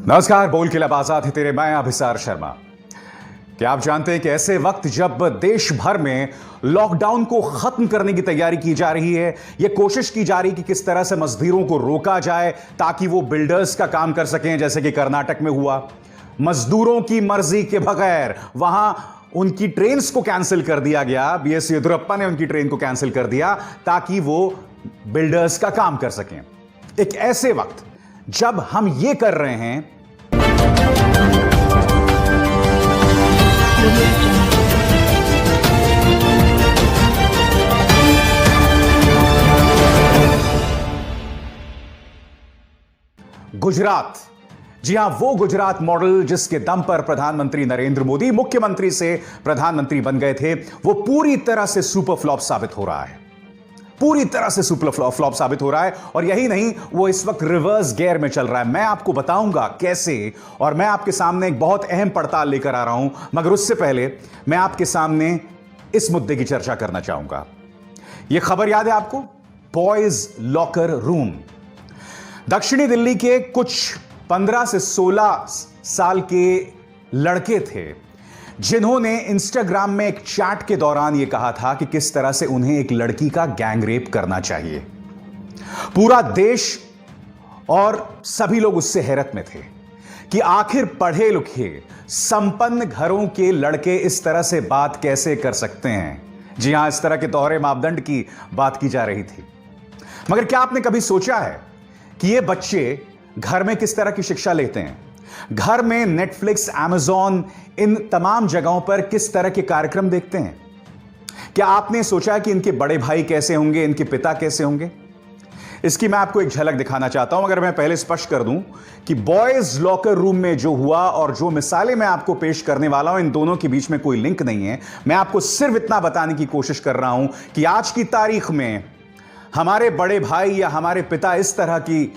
नमस्कार, बोल के लब आजाद है तेरे, मैं अभिसार शर्मा। क्या आप जानते हैं कि ऐसे वक्त जब देश भर में लॉकडाउन को खत्म करने की तैयारी की जा रही है, यह कोशिश की जा रही है कि किस तरह से मजदूरों को रोका जाए ताकि वो बिल्डर्स का काम कर सकें, जैसे कि कर्नाटक में हुआ। मजदूरों की मर्जी के बगैर वहां उनकी ट्रेन्स को कैंसिल कर दिया गया। बीएस येदियुरप्पा ने उनकी ट्रेन को कैंसिल कर दिया ताकि वो बिल्डर्स का काम कर सकें। एक ऐसे वक्त जब हम ये कर रहे हैं, गुजरात, जी हां, वो गुजरात मॉडल जिसके दम पर प्रधानमंत्री नरेंद्र मोदी मुख्यमंत्री से प्रधानमंत्री बन गए थे, वो पूरी तरह से सुपर फ्लॉप साबित हो रहा है। पूरी तरह से सुपर फ्लॉप साबित हो रहा है। और यही नहीं, वो इस वक्त रिवर्स गियर में चल रहा है। मैं आपको बताऊंगा कैसे, और मैं आपके सामने एक बहुत अहम पड़ताल लेकर आ रहा हूं। मगर उससे पहले मैं आपके सामने इस मुद्दे की चर्चा करना चाहूंगा। यह खबर याद है आपको? Boys locker room. दक्षिणी दिल्ली के कुछ 15 से 16 साल के लड़के थे जिन्होंने इंस्टाग्राम में एक चैट के दौरान यह कहा था कि किस तरह से उन्हें एक लड़की का गैंग रेप करना चाहिए। पूरा देश और सभी लोग उससे हैरत में थे कि आखिर पढ़े लिखे संपन्न घरों के लड़के इस तरह से बात कैसे कर सकते हैं। जी हां, इस तरह के दोहरे मापदंड की बात की जा रही थी। मगर क्या आपने कभी सोचा है कि ये बच्चे घर में किस तरह की शिक्षा लेते हैं? घर में नेटफ्लिक्स, अमेज़न, इन तमाम जगहों पर किस तरह के कार्यक्रम देखते हैं? क्या आपने सोचा कि इनके बड़े भाई कैसे होंगे, इनके पिता कैसे होंगे? इसकी मैं आपको एक झलक दिखाना चाहता हूं। अगर मैं पहले स्पष्ट कर दूं कि बॉयज लॉकर रूम में जो हुआ और जो मिसालें मैं आपको पेश करने वाला हूं, इन दोनों के बीच में कोई लिंक नहीं है। मैं आपको सिर्फ इतना बताने की कोशिश कर रहा हूं कि आज की तारीख में हमारे बड़े भाई या हमारे पिता इस तरह की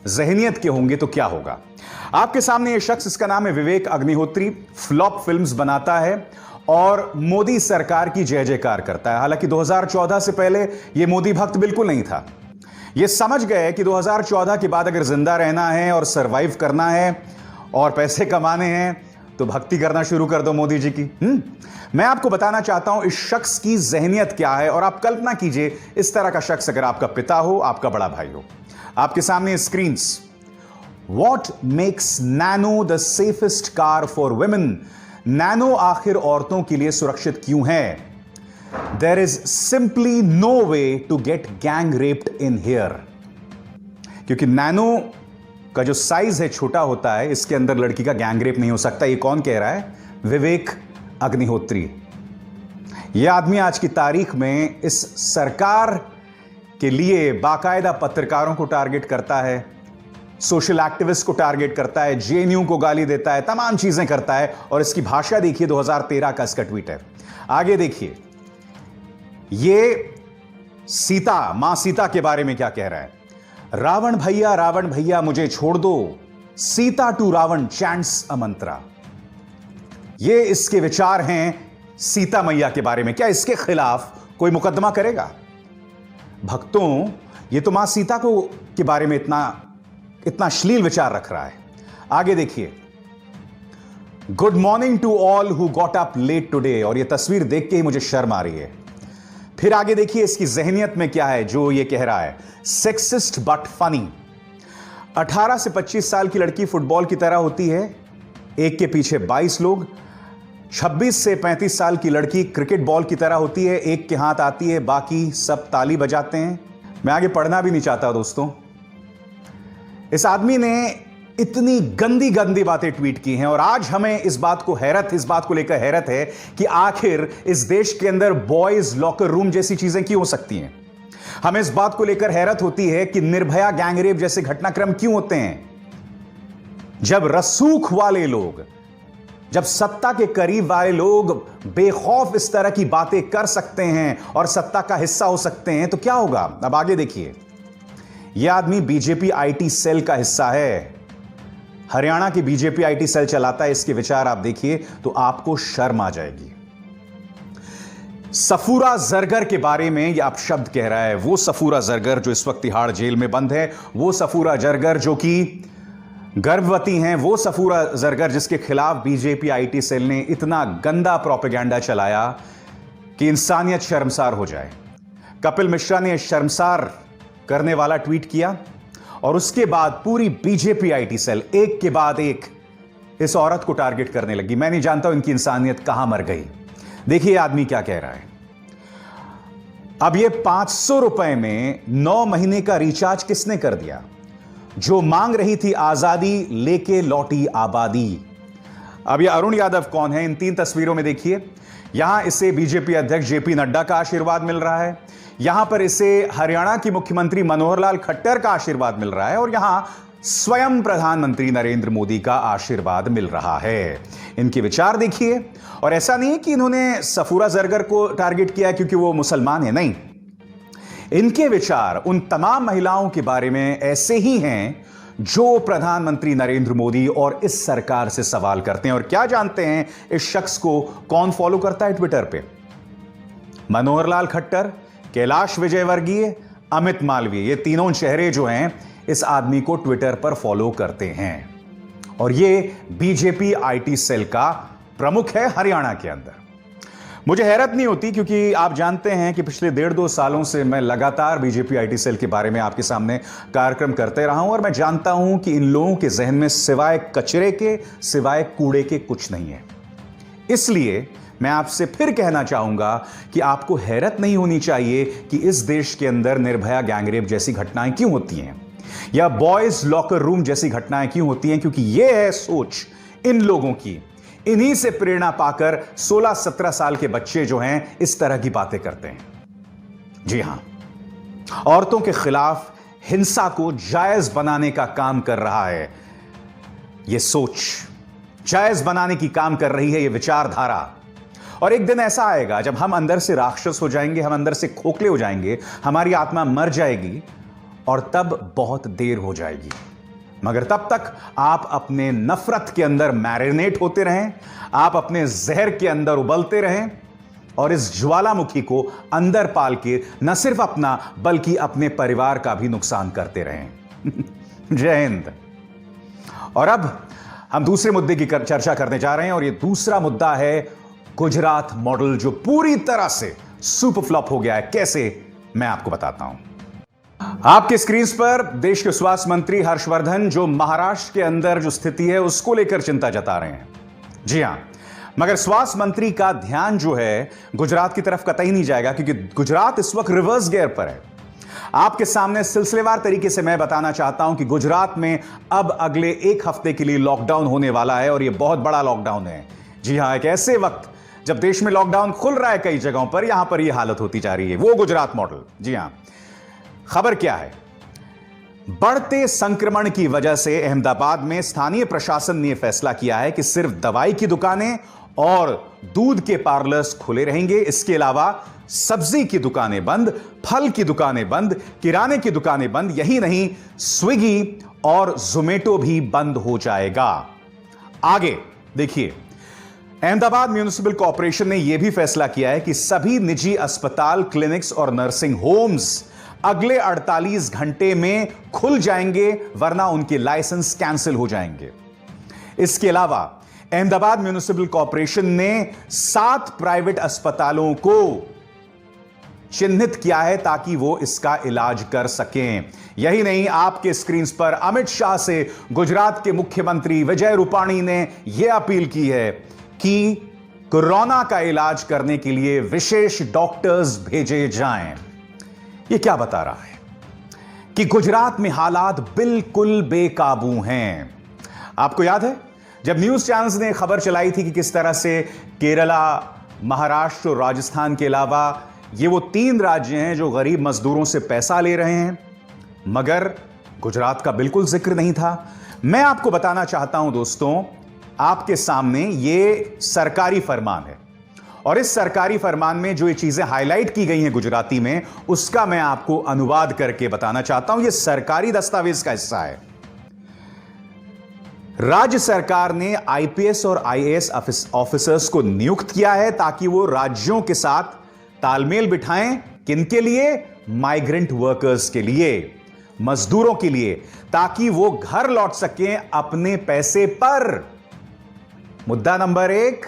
जहनियत के होंगे तो क्या होगा। आपके सामने यह शख्स, इसका नाम है विवेक अग्निहोत्री, फ्लॉप फिल्म्स बनाता है और मोदी सरकार की जय जयकार करता है। हालांकि 2014 से पहले यह मोदी भक्त बिल्कुल नहीं था। यह समझ गए कि 2014 के बाद अगर जिंदा रहना है और सरवाइव करना है और पैसे कमाने हैं तो भक्ति करना शुरू कर दो मोदी जी की। मैं आपको बताना चाहता हूं इस शख्स की जहनियत क्या है। और आप कल्पना कीजिए, इस तरह का शख्स अगर आपका पिता हो, आपका बड़ा भाई हो। आपके सामने screens. What makes Nano the safest car for women? Nano आखिर औरतों के लिए सुरक्षित क्यों है? There is simply no way to get gang raped in here. क्योंकि नैनो का जो साइज है छोटा होता है, इसके अंदर लड़की का गैंग रेप नहीं हो सकता। ये कौन कह रहा है? विवेक अग्निहोत्री। यह आदमी आज की तारीख में इस सरकार के लिए बाकायदा पत्रकारों को टारगेट करता है, सोशल एक्टिविस्ट को टारगेट करता है, जेएनयू को गाली देता है, तमाम चीजें करता है। और इसकी भाषा देखिए, 2013 का इसका ट्वीट है। आगे देखिए, ये सीता, मां सीता के बारे में क्या कह रहा है? रावण भैया मुझे छोड़ दो, सीता टू रावण चैंट्स अ मंत्रा। ये इसके विचार हैं सीता मैया के बारे में। क्या इसके खिलाफ कोई मुकदमा करेगा? भक्तों, ये तो मां सीता को के बारे में इतना अश्लील विचार रख रहा है। आगे देखिए, good morning to all who got up late today. और यह तस्वीर देख के ही मुझे शर्म आ रही है। फिर आगे देखिए इसकी जहनियत में क्या है जो ये कह रहा है, सेक्सिस्ट बट फनी। 18 से 25 साल की लड़की फुटबॉल की तरह होती है, एक के पीछे 22 लोग। 26 से 35 साल की लड़की क्रिकेट बॉल की तरह होती है, एक के हाथ आती है, बाकी सब ताली बजाते हैं। मैं आगे पढ़ना भी नहीं चाहता दोस्तों। इस आदमी ने इतनी गंदी गंदी बातें ट्वीट की हैं और आज हमें इस बात को लेकर हैरत है कि आखिर इस देश के अंदर बॉयज लॉकर रूम जैसी चीजें क्यों हो सकती हैं। हमें इस बात को लेकर हैरत होती है कि निर्भया गैंगरेप जैसे घटनाक्रम क्यों होते हैं। जब रसूख वाले लोग, जब सत्ता के करीब वाले लोग बेखौफ इस तरह की बातें कर सकते हैं और सत्ता का हिस्सा हो सकते हैं तो क्या होगा। अब आगे देखिए, यह आदमी बीजेपी आईटी सेल का हिस्सा है, हरियाणा की बीजेपी आईटी सेल चलाता है। इसके विचार आप देखिए तो आपको शर्म आ जाएगी। सफूरा जरगर के बारे में यह अपशब्द कह रहा है। वो सफूरा जरगर जो इस वक्त तिहाड़ जेल में बंद है, वो सफूरा जरगर जो कि गर्भवती हैं वो सफूरा जरगर जिसके खिलाफ बीजेपी आईटी सेल ने इतना गंदा प्रोपेगेंडा चलाया कि इंसानियत शर्मसार हो जाए। कपिल मिश्रा ने शर्मसार करने वाला ट्वीट किया और उसके बाद पूरी बीजेपी आईटी सेल एक के बाद एक इस औरत को टारगेट करने लगी। मैं नहीं जानता इनकी इंसानियत कहां मर गई। देखिए आदमी क्या कह रहा है। अब ये 500 रुपए में 9 महीने का रिचार्ज किसने कर दिया? जो मांग रही थी आजादी लेके लौटी आबादी। अब ये अरुण यादव कौन है? इन 3 तस्वीरों में देखिए। यहां इसे बीजेपी अध्यक्ष जेपी नड्डा का आशीर्वाद मिल रहा है, यहां पर इसे हरियाणा की मुख्यमंत्री मनोहर लाल खट्टर का आशीर्वाद मिल रहा है और यहां स्वयं प्रधानमंत्री नरेंद्र मोदी का आशीर्वाद मिल रहा है। इनके विचार देखिए। और ऐसा नहीं है कि इन्होंने सफूरा जरगर को टारगेट किया क्योंकि वो मुसलमान है, नहीं। इनके विचार उन तमाम महिलाओं के बारे में ऐसे ही हैं जो प्रधानमंत्री नरेंद्र मोदी और इस सरकार से सवाल करते हैं। और क्या जानते हैं इस शख्स को कौन फॉलो करता है ट्विटर पे? मनोहर लाल खट्टर, कैलाश विजयवर्गीय, अमित मालवीय, ये तीनों चेहरे जो हैं इस आदमी को ट्विटर पर फॉलो करते हैं। और ये बीजेपी आईटी सेल का प्रमुख है हरियाणा के अंदर। मुझे हैरत नहीं होती क्योंकि आप जानते हैं कि पिछले 1.5-2 सालों से मैं लगातार बीजेपी आईटी सेल के बारे में आपके सामने कार्यक्रम करते रहा हूं और मैं जानता हूं कि इन लोगों के जहन में सिवाय कचरे के, सिवाय कूड़े के कुछ नहीं है। इसलिए मैं आपसे फिर कहना चाहूंगा कि आपको हैरत नहीं होनी चाहिए कि इस देश के अंदर निर्भया गैंगरेप जैसी घटनाएं क्यों होती हैं या बॉयज लॉकर रूम जैसी घटनाएं क्यों होती हैं, क्योंकि यह है सोच इन लोगों की। इन्हीं से प्रेरणा पाकर 16-17 साल के बच्चे जो हैं इस तरह की बातें करते हैं। जी हां, औरतों के खिलाफ हिंसा को जायज बनाने का काम कर रहा है यह सोच, जायज बनाने की काम कर रही है यह विचारधारा। और एक दिन ऐसा आएगा जब हम अंदर से राक्षस हो जाएंगे, हम अंदर से खोखले हो जाएंगे, हमारी आत्मा मर जाएगी और तब बहुत देर हो जाएगी। मगर तब तक आप अपने नफरत के अंदर मैरिनेट होते रहें, आप अपने जहर के अंदर उबलते रहें और इस ज्वालामुखी को अंदर पाल के न सिर्फ अपना बल्कि अपने परिवार का भी नुकसान करते रहें। जय हिंद। और अब हम दूसरे मुद्दे की चर्चा करने जा रहे हैं और यह दूसरा मुद्दा है गुजरात मॉडल जो पूरी तरह से सुपर फ्लॉप हो गया है। कैसे, मैं आपको बताता हूं। आपके स्क्रीन पर देश के स्वास्थ्य मंत्री हर्षवर्धन जो महाराष्ट्र के अंदर जो स्थिति है उसको लेकर चिंता जता रहे हैं। जी हां, मगर स्वास्थ्य मंत्री का ध्यान जो है गुजरात की तरफ कतई नहीं जाएगा क्योंकि गुजरात इस वक्त रिवर्स गियर पर है। आपके सामने सिलसिलेवार तरीके से मैं बताना चाहता हूं कि गुजरात में अब अगले 1 हफ्ते के लिए लॉकडाउन होने वाला है और यह बहुत बड़ा लॉकडाउन है। जी हां, एक ऐसे वक्त जब देश में लॉकडाउन खुल रहा है कई जगहों पर, यहां पर यह हालत होती जा रही है, वो गुजरात मॉडल। जी हां, खबर क्या है? बढ़ते संक्रमण की वजह से अहमदाबाद में स्थानीय प्रशासन ने फैसला किया है कि सिर्फ दवाई की दुकानें और दूध के पार्लर्स खुले रहेंगे। इसके अलावा सब्जी की दुकानें बंद, फल की दुकानें बंद, किराने की दुकानें बंद। यही नहीं, स्विगी और जोमेटो भी बंद हो जाएगा। आगे देखिए, अहमदाबाद म्युनिसिपल कॉर्पोरेशन ने यह भी फैसला किया है कि सभी निजी अस्पताल, क्लिनिक्स और नर्सिंग होम्स अगले 48 घंटे में खुल जाएंगे, वरना उनके लाइसेंस कैंसिल हो जाएंगे। इसके अलावा अहमदाबाद म्युनिसिपल कॉर्पोरेशन ने 7 प्राइवेट अस्पतालों को चिन्हित किया है ताकि वो इसका इलाज कर सकें। यही नहीं, आपके स्क्रीन पर अमित शाह से गुजरात के मुख्यमंत्री विजय रूपाणी ने यह अपील की है कि कोरोना का इलाज करने के लिए विशेष डॉक्टर्स भेजे जाएं। यह क्या बता रहा है कि गुजरात में हालात बिल्कुल बेकाबू हैं। आपको याद है जब न्यूज चैनल्स ने खबर चलाई थी कि किस तरह से केरला, महाराष्ट्र और राजस्थान के अलावा ये वो 3 राज्य हैं जो गरीब मजदूरों से पैसा ले रहे हैं, मगर गुजरात का बिल्कुल जिक्र नहीं था। मैं आपको बताना चाहता हूं दोस्तों, आपके सामने ये सरकारी फरमान है और इस सरकारी फरमान में जो ये चीजें हाईलाइट की गई हैं गुजराती में, उसका मैं आपको अनुवाद करके बताना चाहता हूं। यह सरकारी दस्तावेज का हिस्सा है। राज्य सरकार ने आईपीएस और आईएएस ऑफिसर्स को नियुक्त किया है ताकि वो राज्यों के साथ तालमेल बिठाएं। किनके लिए? माइग्रेंट वर्कर्स के लिए। मजदूरों के लिए, ताकि वो घर लौट सकें अपने पैसे पर। मुद्दा नंबर 1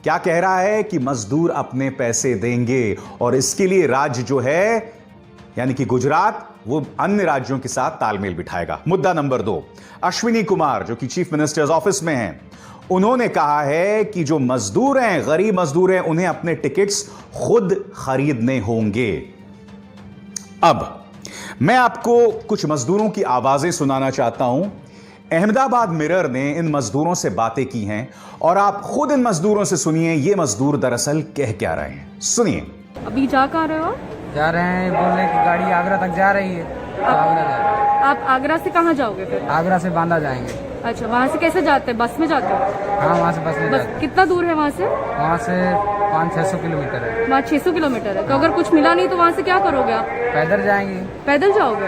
क्या कह रहा है कि मजदूर अपने पैसे देंगे और इसके लिए राज्य जो है यानी कि गुजरात वो अन्य राज्यों के साथ तालमेल बिठाएगा। मुद्दा नंबर 2, अश्विनी कुमार जो कि चीफ मिनिस्टर्स ऑफिस में हैं, उन्होंने कहा है कि जो मजदूर हैं, गरीब मजदूर हैं, उन्हें अपने टिकट्स खुद खरीदने होंगे। अब मैं आपको कुछ मजदूरों की आवाजें सुनाना चाहता हूं। अहमदाबाद मिरर ने इन मजदूरों से बातें की हैं और आप खुद इन मजदूरों से सुनिए ये मजदूर दरअसल कह क्या रहे हैं। सुनिए। अभी जा कहाँ रहे हो? जा रहे हैं, बोल रहे हैं कि गाड़ी आगरा तक जा रही है। आगरा जा रहे हैं। आप आगरा से कहाँ जाओगे फिर? आगरा से बांदा जाएंगे। अच्छा, वहाँ से कैसे जाते हैं? बस में जाते हो? हाँ, वहाँ से बस में जाते हैं। कितना दूर है वहाँ से? वहाँ से 500-600 किलोमीटर है। वहाँ 600 किलोमीटर है। तो अगर कुछ मिला नहीं तो वहाँ से क्या करोगे आप? पैदल जाएंगे। पैदल जाओगे?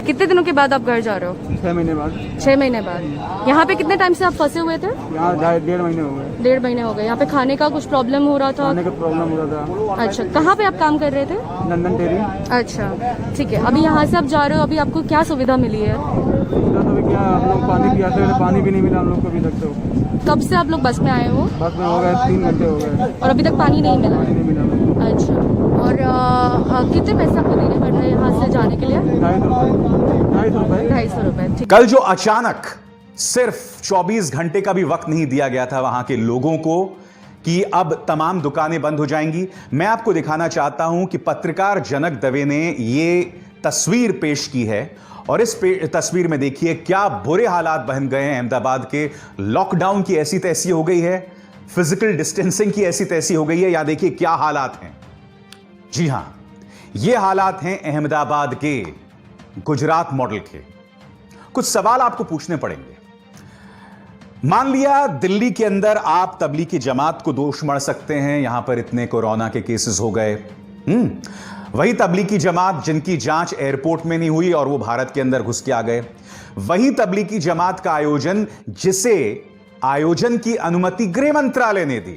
कितने दिनों के बाद आप घर जा रहे हो? 6 महीने बाद। 6 महीने बाद। यहाँ पे कितने टाइम से आप फंसे हुए थे? यहाँ 1.5 महीने हो गए। 1.5 महीने हो गए। यहाँ पे खाने का कुछ प्रॉब्लम हो रहा था? खाने का प्रॉब्लम हो रहा था। अच्छा, कहाँ पे आप काम कर रहे थे? London dairy. अच्छा, ठीक है। अभी यहाँ से आप जा रहे हो, अभी आपको क्या सुविधा मिली है? तो क्या हम लोग पानी पियाते थे, पानी भी नहीं मिला हम लोग को अभी तक। तो कब से आप लोग बस में आए हो? बस में हो गए 3 घंटे हो गए और अभी तक पानी नहीं मिला? नहीं मिला। अच्छा, और कितने पैसे आपको देने पड़ रहे हैं यहाँ से जाने के लिए? 250 रुपए। ठीक। कल जो अचानक सिर्फ 24 घंटे का भी वक्त नहीं दिया गया था वहां के लोगों को कि अब तमाम दुकानें बंद हो जाएंगी, मैं आपको दिखाना चाहता हूं कि पत्रकार जनक दवे ने यह तस्वीर पेश की है और इस तस्वीर में देखिए क्या बुरे हालात बन गए हैं अहमदाबाद के। लॉकडाउन की ऐसी तैसी हो गई है, फिजिकल डिस्टेंसिंग की ऐसी तैसी हो गई है। यहां देखिए क्या हालात हैं। जी हां, ये हालात हैं अहमदाबाद के, गुजरात मॉडल के। कुछ सवाल आपको पूछने पड़ेंगे। मान लिया दिल्ली के अंदर आप तबलीगी जमात को दोष मढ़ सकते हैं, यहां पर इतने कोरोना के केसेस हो गए। वही तबलीगी जमात जिनकी जांच एयरपोर्ट में नहीं हुई और वो भारत के अंदर घुस के आ गए। वही तबलीगी जमात का आयोजन जिसे आयोजन की अनुमति गृह मंत्रालय ने दी,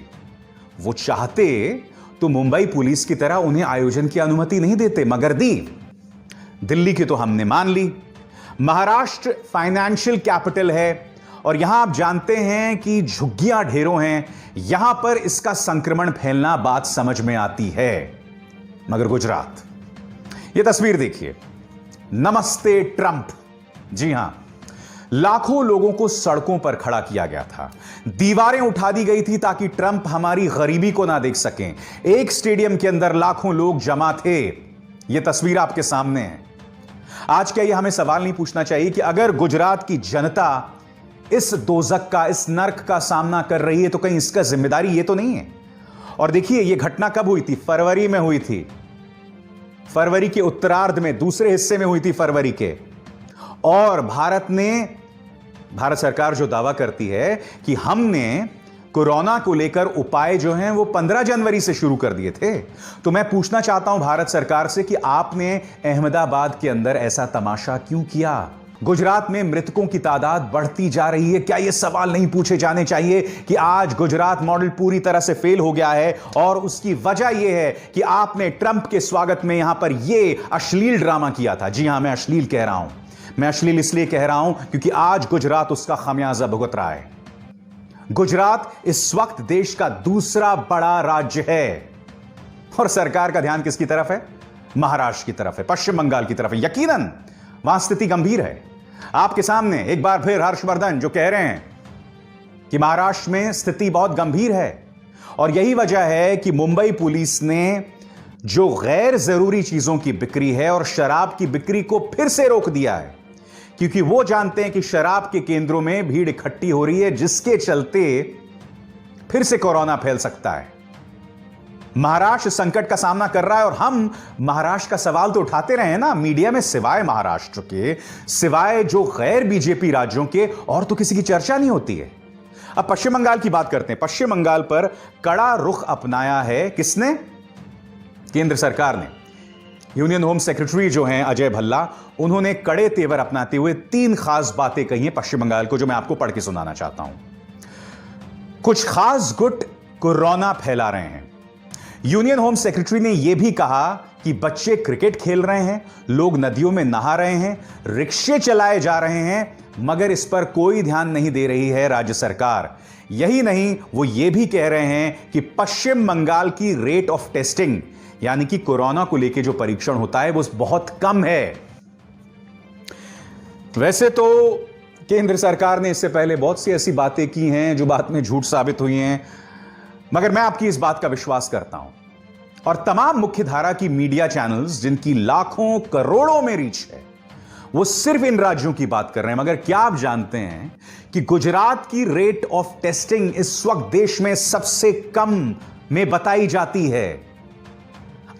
वो चाहते तो मुंबई पुलिस की तरह उन्हें आयोजन की अनुमति नहीं देते, मगर दी। दिल्ली की तो हमने मान ली। महाराष्ट्र फाइनेंशियल कैपिटल है और यहां आप जानते हैं कि झुग्गियां ढेरों हैं, यहां पर इसका संक्रमण फैलना बात समझ में आती है। मगर गुजरात, यह तस्वीर देखिए, नमस्ते ट्रंप। जी हां, लाखों लोगों को सड़कों पर खड़ा किया गया था, दीवारें उठा दी गई थी ताकि ट्रंप हमारी गरीबी को ना देख सकें। एक स्टेडियम के अंदर लाखों लोग जमा थे। यह तस्वीर आपके सामने है। आज क्या यह हमें सवाल नहीं पूछना चाहिए कि अगर गुजरात की जनता इस दोजक का, इस नर्क का सामना कर रही है तो कहीं इसका जिम्मेदारी ये तो नहीं है? और देखिए यह घटना कब हुई थी? फरवरी में हुई थी, फरवरी के उत्तरार्ध में, दूसरे हिस्से में हुई थी फरवरी के। और भारत सरकार जो दावा करती है कि हमने कोरोना को लेकर उपाय जो हैं वो 15 जनवरी से शुरू कर दिए थे, तो मैं पूछना चाहता हूं भारत सरकार से कि आपने अहमदाबाद के अंदर ऐसा तमाशा क्यों किया? गुजरात में मृतकों की तादाद बढ़ती जा रही है, क्या यह सवाल नहीं पूछे जाने चाहिए कि आज गुजरात मॉडल पूरी तरह से फेल हो गया है? और उसकी वजह यह है कि आपने ट्रंप के स्वागत में यहां पर यह अश्लील ड्रामा किया था। जी हां, मैं अश्लील कह रहा हूं। मैं अश्लील इसलिए कह रहा हूं क्योंकि आज गुजरात उसका खामियाजा भुगत रहा है। गुजरात इस वक्त देश का दूसरा बड़ा राज्य है और सरकार का ध्यान किसकी तरफ है? महाराष्ट्र की तरफ है, पश्चिम बंगाल की तरफ है। यकीनन वहां स्थिति गंभीर है। आपके सामने एक बार फिर हर्षवर्धन जो कह रहे हैं कि महाराष्ट्र में स्थिति बहुत गंभीर है और यही वजह है कि मुंबई पुलिस ने जो गैर जरूरी चीजों की बिक्री है और शराब की बिक्री को फिर से रोक दिया है, क्योंकि वो जानते हैं कि शराब के केंद्रों में भीड़ इकट्ठी हो रही है, जिसके चलते फिर से कोरोना फैल सकता है। महाराष्ट्र संकट का सामना कर रहा है और हम महाराष्ट्र का सवाल तो उठाते रहे हैं ना मीडिया में, सिवाय महाराष्ट्र के, सिवाय जो गैर बीजेपी राज्यों के, और तो किसी की चर्चा नहीं होती है। अब पश्चिम बंगाल की बात करते हैं। पश्चिम बंगाल पर कड़ा रुख अपनाया है किसने? केंद्र सरकार ने। यूनियन होम सेक्रेटरी जो हैं अजय भल्ला, उन्होंने कड़े तेवर अपनाते हुए 3 खास बातें कही हैं पश्चिम बंगाल को, जो मैं आपको पढ़ के सुनाना चाहता हूं। कुछ खास गुट कोरोना फैला रहे हैं। यूनियन होम सेक्रेटरी ने यह भी कहा कि बच्चे क्रिकेट खेल रहे हैं, लोग नदियों में नहा रहे हैं, रिक्शे चलाए जा रहे हैं, मगर इस पर कोई ध्यान नहीं दे रही है राज्य सरकार। यही नहीं, वो ये भी कह रहे हैं कि पश्चिम बंगाल की रेट ऑफ टेस्टिंग, यानी कि कोरोना को लेकर जो परीक्षण होता है वो बहुत कम है। वैसे तो केंद्र सरकार ने इससे पहले बहुत सी ऐसी बातें की हैं जो बाद में झूठ साबित हुई हैं, मगर मैं आपकी इस बात का विश्वास करता हूं। और तमाम मुख्यधारा की मीडिया चैनल्स जिनकी लाखों करोड़ों में रीच है, वो सिर्फ इन राज्यों की बात कर रहे हैं। मगर क्या आप जानते हैं कि गुजरात की रेट ऑफ टेस्टिंग इस वक्त देश में सबसे कम में बताई जाती है?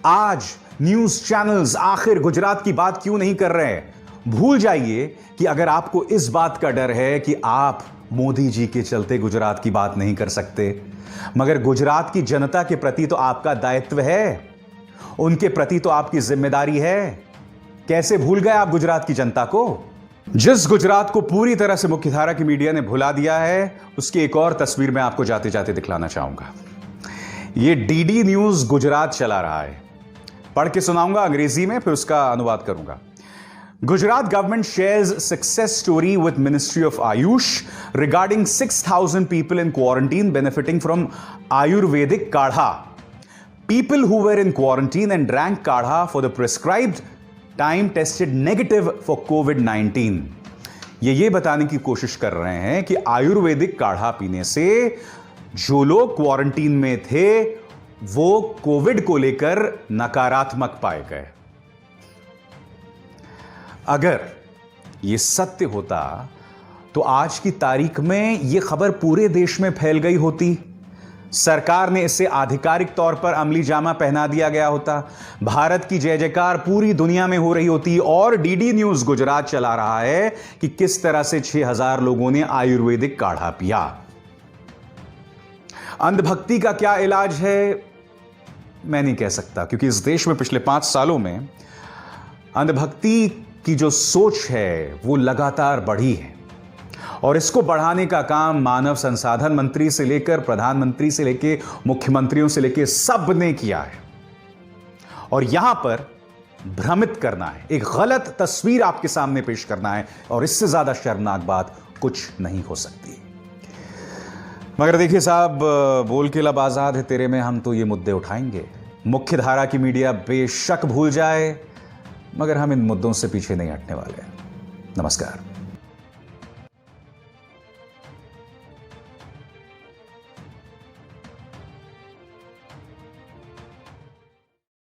आज न्यूज चैनल्स आखिर गुजरात की बात क्यों नहीं कर रहे हैं? भूल जाइए कि अगर आपको इस बात का डर है कि आप मोदी जी के चलते गुजरात की बात नहीं कर सकते, मगर गुजरात की जनता के प्रति तो आपका दायित्व है, उनके प्रति तो आपकी जिम्मेदारी है। कैसे भूल गए आप गुजरात की जनता को? जिस गुजरात को पूरी तरह से मुख्यधारा की मीडिया ने भुला दिया है, उसकी एक और तस्वीर मैं आपको जाते जाते दिखलाना चाहूंगा। यह डीडी न्यूज गुजरात चला रहा है। पढ़ के सुनाऊंगा अंग्रेजी में, फिर उसका अनुवाद करूंगा। Gujarat government shares success story with Ministry of Ayush regarding 6,000 people in quarantine benefiting from Ayurvedic kadha. People who were in quarantine and drank kadha for the prescribed time tested negative for COVID-19. ये बताने की कोशिश कर रहे हैं कि आयुर्वेदिक काढ़ा पीने से जो लोग क्वारंटीन में थे वो कोविड को लेकर नकारात्मक पाए गए। अगर यह सत्य होता तो आज की तारीख में यह खबर पूरे देश में फैल गई होती। सरकार ने इसे आधिकारिक तौर पर अमली जामा पहना दिया गया होता। भारत की जय जयकार पूरी दुनिया में हो रही होती। और डीडी न्यूज गुजरात चला रहा है कि किस तरह से 6,000 लोगों ने आयुर्वेदिक काढ़ा पिया। अंधभक्ति का क्या इलाज है मैं नहीं कह सकता, क्योंकि इस देश में पिछले 5 सालों में अंधभक्ति की जो सोच है वो लगातार बढ़ी है, और इसको बढ़ाने का काम मानव संसाधन मंत्री से लेकर प्रधानमंत्री से लेकर मुख्यमंत्रियों से लेकर सब ने किया है। और यहां पर भ्रमित करना है, एक गलत तस्वीर आपके सामने पेश करना है, और इससे ज्यादा शर्मनाक बात कुछ नहीं हो सकती। मगर देखिए साहब, बोल के लब आजाद है तेरे में, हम तो ये मुद्दे उठाएंगे। मुख्यधारा की मीडिया बेशक भूल जाए, मगर हम इन मुद्दों से पीछे नहीं हटने वाले। नमस्कार।